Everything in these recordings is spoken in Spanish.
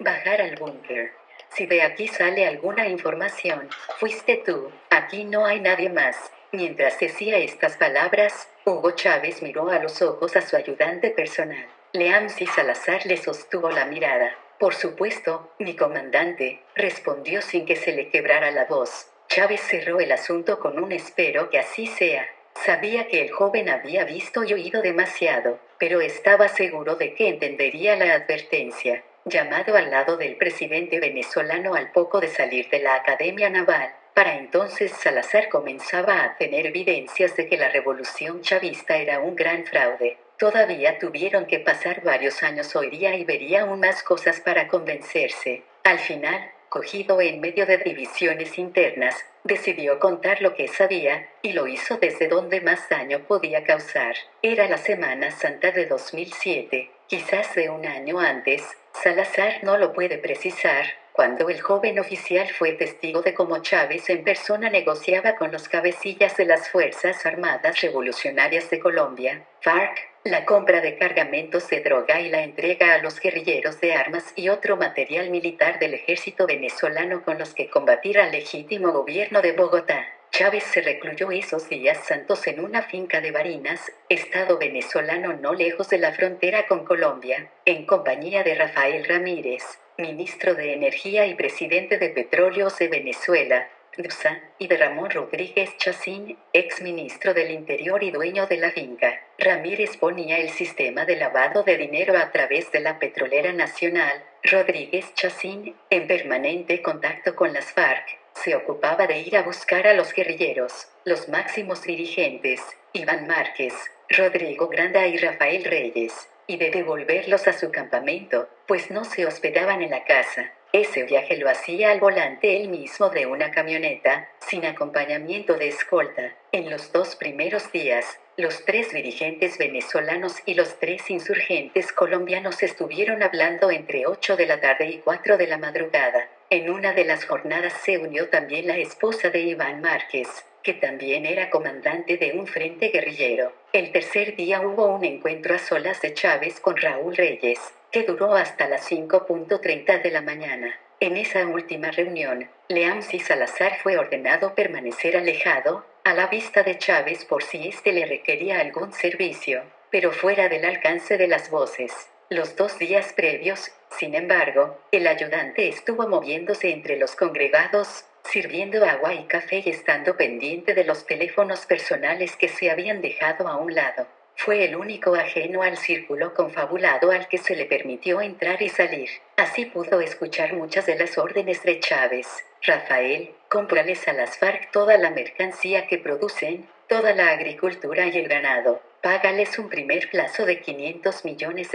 bajar al búnker. Si de aquí sale alguna información, fuiste tú, aquí no hay nadie más. Mientras decía estas palabras, Hugo Chávez miró a los ojos a su ayudante personal. Leamsi Salazar le sostuvo la mirada. Por supuesto, mi comandante, respondió sin que se le quebrara la voz. Chávez cerró el asunto con un espero que así sea. Sabía que el joven había visto y oído demasiado, pero estaba seguro de que entendería la advertencia. Llamado al lado del presidente venezolano al poco de salir de la Academia Naval, para entonces Salazar comenzaba a tener evidencias de que la revolución chavista era un gran fraude. Todavía tuvieron que pasar varios años, oiría y vería aún más cosas para convencerse. Al final, cogido en medio de divisiones internas, decidió contar lo que sabía, y lo hizo desde donde más daño podía causar. Era la Semana Santa de 2007, quizás de un año antes. Salazar no lo puede precisar, cuando el joven oficial fue testigo de cómo Chávez en persona negociaba con los cabecillas de las Fuerzas Armadas Revolucionarias de Colombia, FARC, la compra de cargamentos de droga y la entrega a los guerrilleros de armas y otro material militar del ejército venezolano con los que combatir al legítimo gobierno de Bogotá. Chávez se recluyó esos días santos en una finca de Barinas, estado venezolano no lejos de la frontera con Colombia, en compañía de Rafael Ramírez, ministro de Energía y presidente de Petróleos de Venezuela, DUSA, y de Ramón Rodríguez Chacín, ex ministro del Interior y dueño de la finca. Ramírez ponía el sistema de lavado de dinero a través de la Petrolera Nacional. Rodríguez Chacín, en permanente contacto con las FARC, se ocupaba de ir a buscar a los guerrilleros, los máximos dirigentes, Iván Márquez, Rodrigo Granda y Rafael Reyes, y de devolverlos a su campamento, pues no se hospedaban en la casa. Ese viaje lo hacía al volante él mismo de una camioneta, sin acompañamiento de escolta. En los 2 primeros días, los 3 dirigentes venezolanos y los 3 insurgentes colombianos estuvieron hablando entre 8 de la tarde y 4 de la madrugada. En una de las jornadas se unió también la esposa de Iván Márquez, que también era comandante de un frente guerrillero. El tercer día hubo un encuentro a solas de Chávez con Raúl Reyes, que duró hasta las 5:30 de la mañana. En esa última reunión, Leamsi Salazar fue ordenado permanecer alejado, a la vista de Chávez por si éste le requería algún servicio, pero fuera del alcance de las voces. Los 2 días previos, sin embargo, el ayudante estuvo moviéndose entre los congregados, sirviendo agua y café y estando pendiente de los teléfonos personales que se habían dejado a un lado. Fue el único ajeno al círculo confabulado al que se le permitió entrar y salir. Así pudo escuchar muchas de las órdenes de Chávez. Rafael, cómprales a las FARC toda la mercancía que producen, toda la agricultura y el ganado. Págales un primer plazo de $500 millones.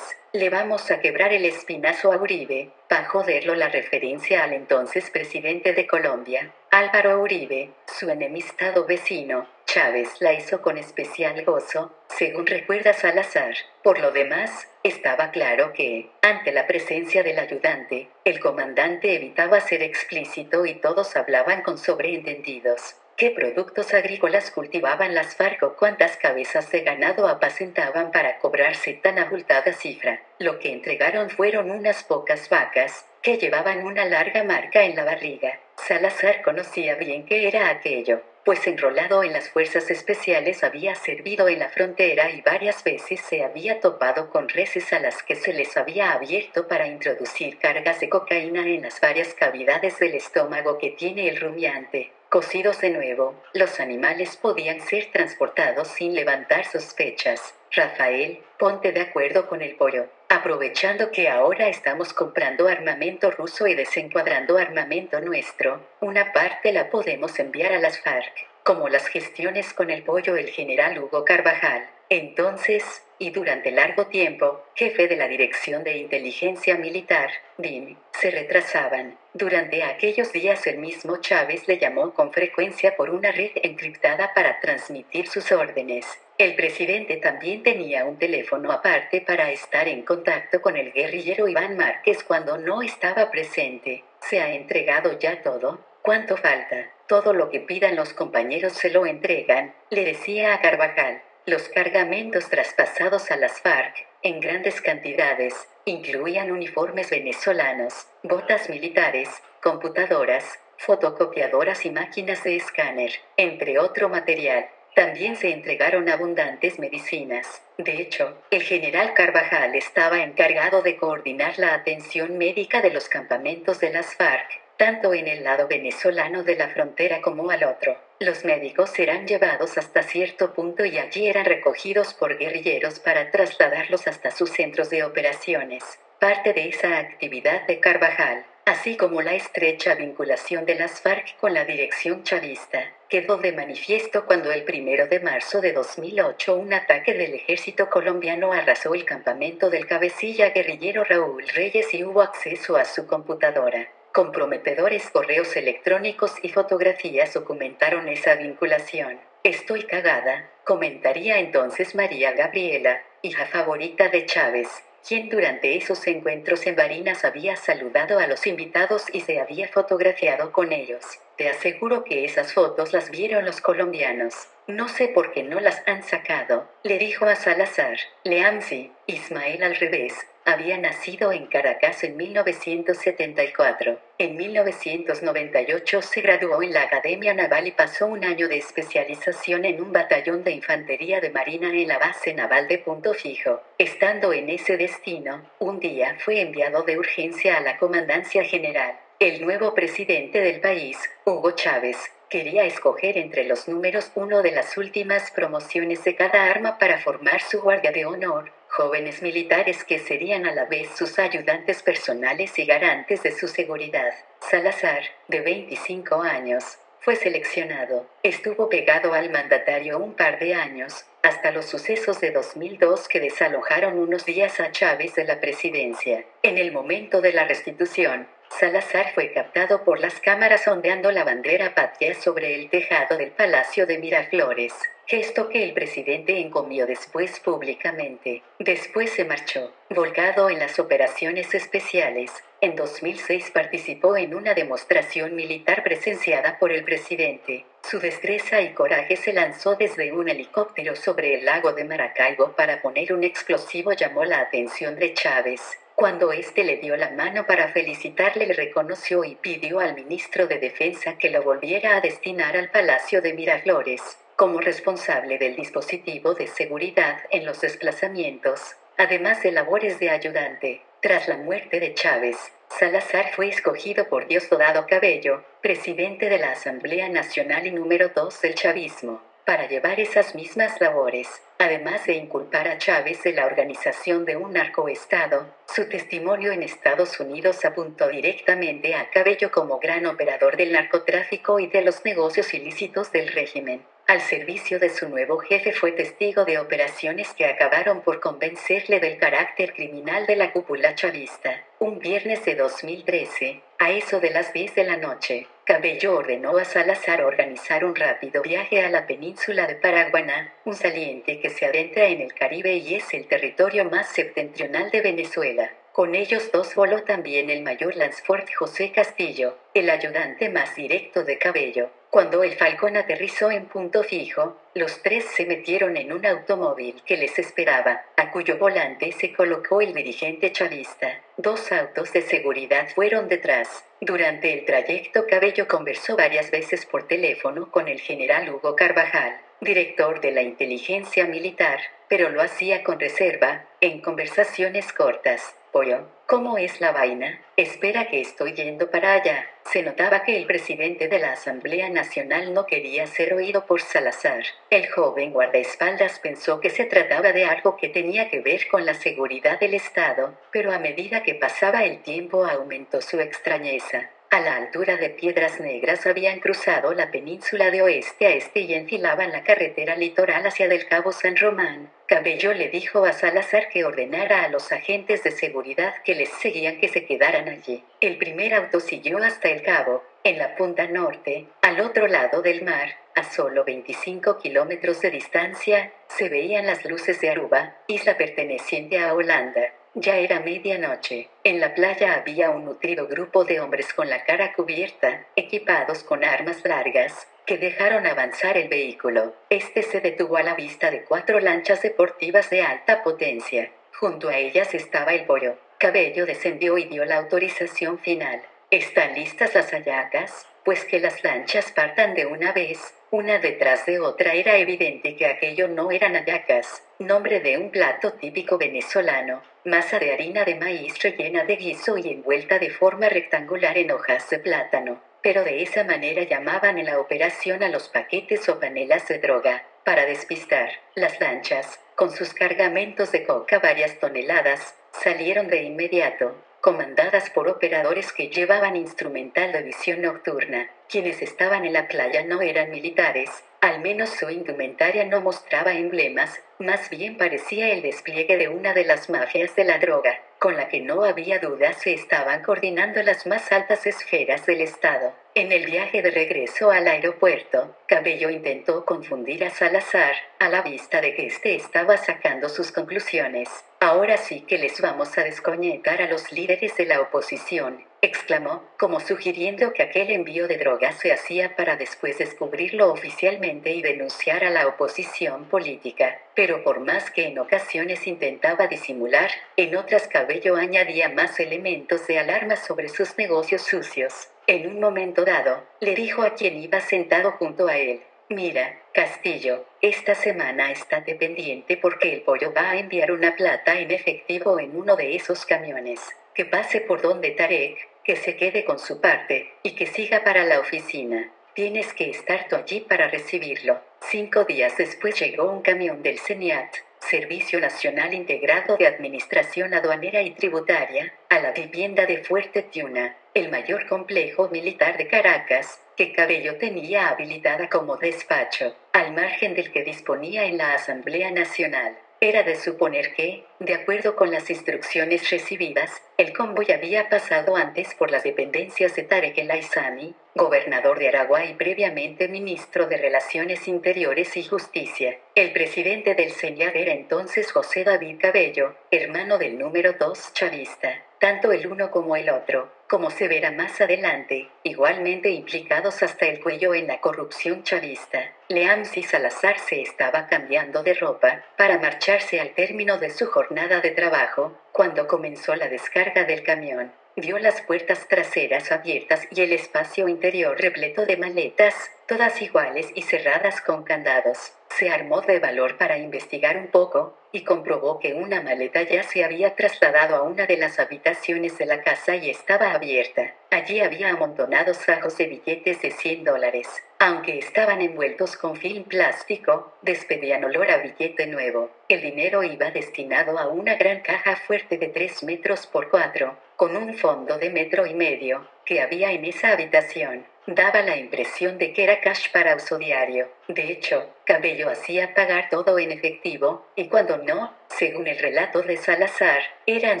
Le vamos a quebrar el espinazo a Uribe, pa' joderlo, la referencia al entonces presidente de Colombia, Álvaro Uribe, su enemistado vecino. Chávez la hizo con especial gozo, según recuerda Salazar. Por lo demás, estaba claro que, ante la presencia del ayudante, el comandante evitaba ser explícito y todos hablaban con sobreentendidos. ¿Qué productos agrícolas cultivaban las FARC o cuántas cabezas de ganado apacentaban para cobrarse tan abultada cifra? Lo que entregaron fueron unas pocas vacas, que llevaban una larga marca en la barriga. Salazar conocía bien qué era aquello, pues enrolado en las fuerzas especiales había servido en la frontera y varias veces se había topado con reses a las que se les había abierto para introducir cargas de cocaína en las varias cavidades del estómago que tiene el rumiante. Cocidos de nuevo, los animales podían ser transportados sin levantar sospechas. Rafael, ponte de acuerdo con el pollo. Aprovechando que ahora estamos comprando armamento ruso y desencuadrando armamento nuestro, una parte la podemos enviar a las FARC, como las gestiones con el pollo el general Hugo Carvajal. Entonces, y durante largo tiempo, jefe de la Dirección de Inteligencia Militar, DIM, se retrasaban. Durante aquellos días el mismo Chávez le llamó con frecuencia por una red encriptada para transmitir sus órdenes. El presidente también tenía un teléfono aparte para estar en contacto con el guerrillero Iván Márquez cuando no estaba presente. ¿Se ha entregado ya todo? ¿Cuánto falta? Todo lo que pidan los compañeros se lo entregan, le decía a Carvajal. Los cargamentos traspasados a las FARC, en grandes cantidades, incluían uniformes venezolanos, botas militares, computadoras, fotocopiadoras y máquinas de escáner, entre otro material. También se entregaron abundantes medicinas. De hecho, el general Carvajal estaba encargado de coordinar la atención médica de los campamentos de las FARC, tanto en el lado venezolano de la frontera como al otro. Los médicos eran llevados hasta cierto punto y allí eran recogidos por guerrilleros para trasladarlos hasta sus centros de operaciones. Parte de esa actividad de Carvajal, así como la estrecha vinculación de las FARC con la dirección chavista, quedó de manifiesto cuando el 1 de marzo de 2008 un ataque del ejército colombiano arrasó el campamento del cabecilla guerrillero Raúl Reyes y hubo acceso a su computadora. Comprometedores correos electrónicos y fotografías documentaron esa vinculación. Estoy cagada, comentaría entonces María Gabriela, hija favorita de Chávez, quien durante esos encuentros en Barinas había saludado a los invitados y se había fotografiado con ellos. Te aseguro que esas fotos las vieron los colombianos. No sé por qué no las han sacado, le dijo a Salazar. Leamsi, Ismael al revés, había nacido en Caracas en 1974. En 1998 se graduó en la Academia Naval y pasó un año de especialización en un batallón de infantería de marina en la base naval de Punto Fijo. Estando en ese destino, un día fue enviado de urgencia a la Comandancia General. El nuevo presidente del país, Hugo Chávez, quería escoger entre los números 1 de las últimas promociones de cada arma para formar su guardia de honor, jóvenes militares que serían a la vez sus ayudantes personales y garantes de su seguridad. Salazar, de 25 años, fue seleccionado. Estuvo pegado al mandatario un par de años, hasta los sucesos de 2002 que desalojaron unos días a Chávez de la presidencia. En el momento de la restitución, Salazar fue captado por las cámaras ondeando la bandera patria sobre el tejado del Palacio de Miraflores, gesto que el presidente encomió después públicamente. Después se marchó, volcado en las operaciones especiales. En 2006 participó en una demostración militar presenciada por el presidente. Su destreza y coraje se lanzó desde un helicóptero sobre el lago de Maracaibo para poner un explosivo llamó la atención de Chávez. Cuando éste le dio la mano para felicitarle, le reconoció y pidió al ministro de Defensa que lo volviera a destinar al Palacio de Miraflores, como responsable del dispositivo de seguridad en los desplazamientos, además de labores de ayudante. Tras la muerte de Chávez, Salazar fue escogido por Diosdado Cabello, presidente de la Asamblea Nacional y número 2 del chavismo, para llevar esas mismas labores. Además de inculpar a Chávez de la organización de un narcoestado, su testimonio en Estados Unidos apuntó directamente a Cabello como gran operador del narcotráfico y de los negocios ilícitos del régimen. Al servicio de su nuevo jefe fue testigo de operaciones que acabaron por convencerle del carácter criminal de la cúpula chavista. Un viernes de 2013, a eso de las 10 de la noche, Cabello ordenó a Salazar organizar un rápido viaje a la península de Paraguaná, un saliente que se adentra en el Caribe y es el territorio más septentrional de Venezuela. Con ellos dos voló también el mayor Lansford José Castillo, el ayudante más directo de Cabello. Cuando el Falcón aterrizó en Punto Fijo, los tres se metieron en un automóvil que les esperaba, a cuyo volante se colocó el dirigente chavista. 2 autos de seguridad fueron detrás. Durante el trayecto Cabello conversó varias veces por teléfono con el general Hugo Carvajal, director de la inteligencia militar, pero lo hacía con reserva, en conversaciones cortas. Pollo, ¿cómo es la vaina? Espera que estoy yendo para allá. Se notaba que el presidente de la Asamblea Nacional no quería ser oído por Salazar. El joven guardaespaldas pensó que se trataba de algo que tenía que ver con la seguridad del Estado, pero a medida que pasaba el tiempo aumentó su extrañeza. A la altura de Piedras Negras habían cruzado la península de oeste a este y enfilaban la carretera litoral hacia del Cabo San Román. Cabello le dijo a Salazar que ordenara a los agentes de seguridad que les seguían que se quedaran allí. El primer auto siguió hasta el Cabo, en la punta norte, al otro lado del mar. A solo 25 kilómetros de distancia, se veían las luces de Aruba, isla perteneciente a Holanda. Ya era medianoche. En la playa había un nutrido grupo de hombres con la cara cubierta, equipados con armas largas, que dejaron avanzar el vehículo. Este se detuvo a la vista de 4 lanchas deportivas de alta potencia. Junto a ellas estaba el pollo. Cabello descendió y dio la autorización final. ¿Están listas las hallacas? Pues que las lanchas partan de una vez, una detrás de otra. Era evidente que aquello no eran hallacas, nombre de un plato típico venezolano, masa de harina de maíz rellena de guiso y envuelta de forma rectangular en hojas de plátano. Pero de esa manera llamaban en la operación a los paquetes o panelas de droga, para despistar. Las lanchas, con sus cargamentos de coca varias toneladas, salieron de inmediato, comandadas por operadores que llevaban instrumental de visión nocturna. Quienes estaban en la playa no eran militares, al menos su indumentaria no mostraba emblemas, más bien parecía el despliegue de una de las mafias de la droga, con la que no había duda se estaban coordinando las más altas esferas del Estado. En el viaje de regreso al aeropuerto, Cabello intentó confundir a Salazar, a la vista de que éste estaba sacando sus conclusiones. Ahora sí que les vamos a desconectar a los líderes de la oposición, exclamó, como sugiriendo que aquel envío de drogas se hacía para después descubrirlo oficialmente y denunciar a la oposición política. Pero por más que en ocasiones intentaba disimular, en otras Cabello añadía más elementos de alarma sobre sus negocios sucios. En un momento dado, le dijo a quien iba sentado junto a él: «Mira, Castillo, esta semana estate pendiente porque el pollo va a enviar una plata en efectivo en uno de esos camiones. Que pase por donde Tarek, que se quede con su parte, y que siga para la oficina. Tienes que estar tú allí para recibirlo». 5 días después llegó un camión del CENIAT, Servicio Nacional Integrado de Administración Aduanera y Tributaria, a la vivienda de Fuerte Tiuna, el mayor complejo militar de Caracas, que Cabello tenía habilitada como despacho, al margen del que disponía en la Asamblea Nacional. Era de suponer que, de acuerdo con las instrucciones recibidas, el convoy había pasado antes por las dependencias de Tarek El Aizami, gobernador de Aragua y previamente ministro de Relaciones Interiores y Justicia. El presidente del CENIAD era entonces José David Cabello, hermano del número 2 chavista. Tanto el uno como el otro, como se verá más adelante, igualmente implicados hasta el cuello en la corrupción chavista. Leamsi Salazar se estaba cambiando de ropa para marcharse al término de su jornada de trabajo, cuando comenzó la descarga del camión. Vio las puertas traseras abiertas y el espacio interior repleto de maletas, todas iguales y cerradas con candados. Se armó de valor para investigar un poco, y comprobó que una maleta ya se había trasladado a una de las habitaciones de la casa y estaba abierta. Allí había amontonados fajos de billetes de $100. Aunque estaban envueltos con film plástico, despedían olor a billete nuevo. El dinero iba destinado a una gran caja fuerte de 3 metros por 4, con un fondo de 1,5 metros, que había en esa habitación. Daba la impresión de que era cash para uso diario. De hecho, Cabello hacía pagar todo en efectivo, y cuando no, según el relato de Salazar, eran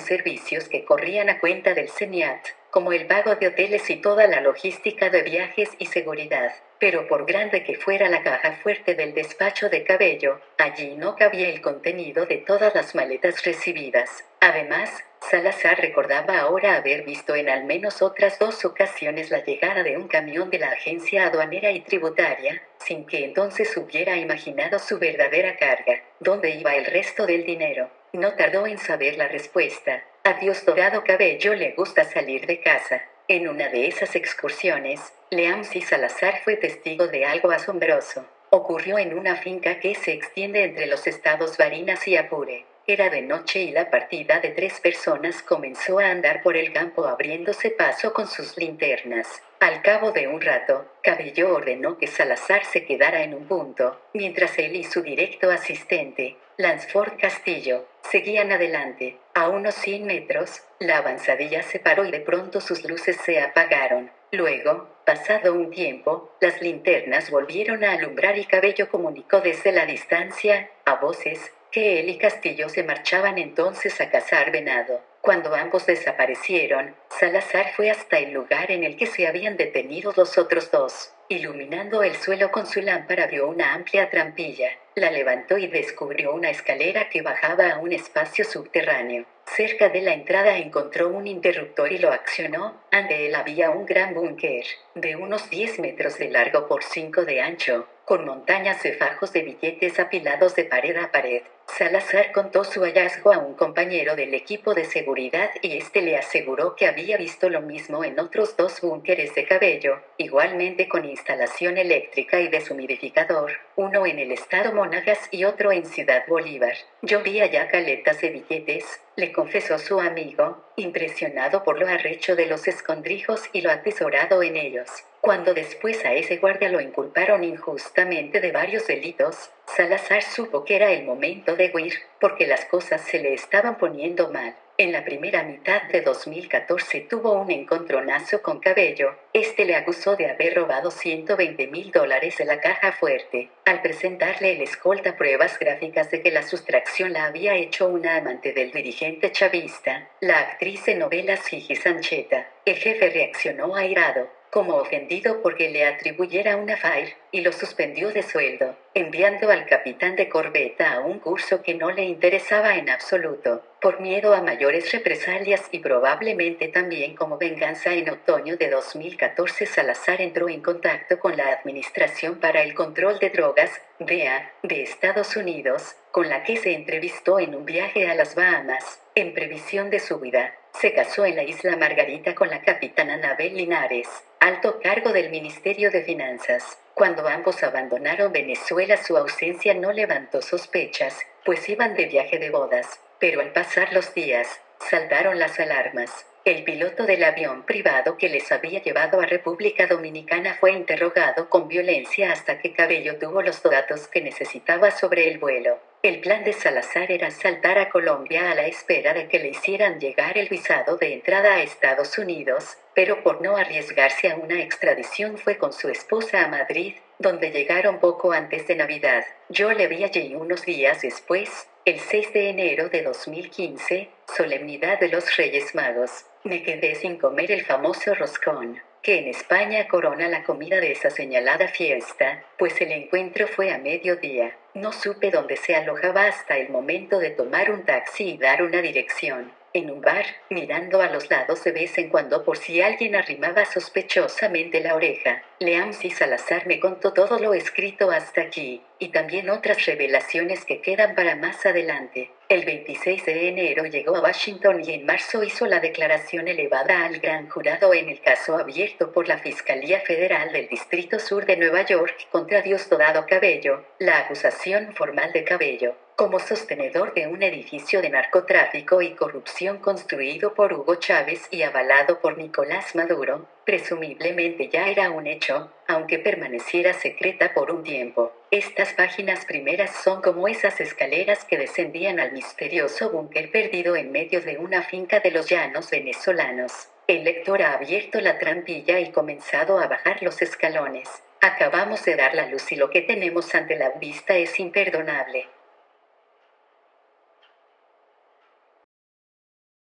servicios que corrían a cuenta del CENIAT, como el pago de hoteles y toda la logística de viajes y seguridad. Pero por grande que fuera la caja fuerte del despacho de Cabello, allí no cabía el contenido de todas las maletas recibidas. Además, Salazar recordaba ahora haber visto en al menos otras 2 ocasiones la llegada de un camión de la Agencia Aduanera y Tributaria, sin que entonces hubiera imaginado su verdadera carga. ¿Dónde iba el resto del dinero? No tardó en saber la respuesta. A Diosdado Cabello le gusta salir de casa. En una de esas excursiones, Leamsi Salazar fue testigo de algo asombroso. Ocurrió en una finca que se extiende entre los estados Barinas y Apure. Era de noche y la partida de 3 personas comenzó a andar por el campo abriéndose paso con sus linternas. Al cabo de un rato, Cabello ordenó que Salazar se quedara en un punto, mientras él y su directo asistente, Lansford Castillo, seguían adelante. A unos 100 metros, la avanzadilla se paró y de pronto sus luces se apagaron. Luego, pasado un tiempo, las linternas volvieron a alumbrar y Cabello comunicó desde la distancia, a voces, que él y Castillo se marchaban entonces a cazar venado. Cuando ambos desaparecieron, Salazar fue hasta el lugar en el que se habían detenido los otros 2. Iluminando el suelo con su lámpara vio una amplia trampilla, la levantó y descubrió una escalera que bajaba a un espacio subterráneo. Cerca de la entrada encontró un interruptor y lo accionó. Ante él había un gran búnker, de unos 10 metros de largo por 5 de ancho, con montañas de fajos de billetes apilados de pared a pared. Salazar contó su hallazgo a un compañero del equipo de seguridad y este le aseguró que había visto lo mismo en otros 2 búnkeres de Cabello, igualmente con instalación eléctrica y deshumidificador, uno en el estado Monagas y otro en Ciudad Bolívar. Yo vi allá caletas de billetes, le confesó su amigo, impresionado por lo arrecho de los escondrijos y lo atesorado en ellos. Cuando después a ese guardia lo inculparon injustamente de varios delitos, Salazar supo que era el momento de huir, porque las cosas se le estaban poniendo mal. En la primera mitad de 2014 tuvo un encontronazo con Cabello. Este le acusó de haber robado $120,000 de la caja fuerte. Al presentarle el escolta pruebas gráficas de que la sustracción la había hecho una amante del dirigente chavista, la actriz de novelas Gigi Sancheta, el jefe reaccionó airado, como ofendido porque le atribuyera una FAIR, y lo suspendió de sueldo, enviando al capitán de corbeta a un curso que no le interesaba en absoluto. Por miedo a mayores represalias y probablemente también como venganza, en otoño de 2014 Salazar entró en contacto con la Administración para el Control de Drogas, DEA, de Estados Unidos, con la que se entrevistó en un viaje a las Bahamas, en previsión de su vida. Se casó en la isla Margarita con la capitana Anabel Linares, alto cargo del Ministerio de Finanzas. Cuando ambos abandonaron Venezuela, su ausencia no levantó sospechas, pues iban de viaje de bodas. Pero al pasar los días, saltaron las alarmas. El piloto del avión privado que les había llevado a República Dominicana fue interrogado con violencia hasta que Cabello tuvo los datos que necesitaba sobre el vuelo. El plan de Salazar era saltar a Colombia a la espera de que le hicieran llegar el visado de entrada a Estados Unidos, pero por no arriesgarse a una extradición fue con su esposa a Madrid, donde llegaron poco antes de Navidad. Yo le vi allí unos días después, el 6 de enero de 2015, solemnidad de los Reyes Magos. Me quedé sin comer el famoso roscón, que en España corona la comida de esa señalada fiesta, pues el encuentro fue a mediodía. No supe dónde se alojaba hasta el momento de tomar un taxi y dar una dirección. En un bar, mirando a los lados de vez en cuando por si alguien arrimaba sospechosamente la oreja. Leamsi Salazar me contó todo lo escrito hasta aquí, y también otras revelaciones que quedan para más adelante. El 26 de enero llegó a Washington y en marzo hizo la declaración elevada al gran jurado en el caso abierto por la Fiscalía Federal del Distrito Sur de Nueva York contra Diosdado Cabello, la acusación formal de Cabello, como sostenedor de un edificio de narcotráfico y corrupción construido por Hugo Chávez y avalado por Nicolás Maduro, presumiblemente ya era un hecho, aunque permaneciera secreta por un tiempo. Estas páginas primeras son como esas escaleras que descendían al misterioso búnker perdido en medio de una finca de los llanos venezolanos. El lector ha abierto la trampilla y comenzado a bajar los escalones. Acabamos de dar la luz y lo que tenemos ante la vista es imperdonable.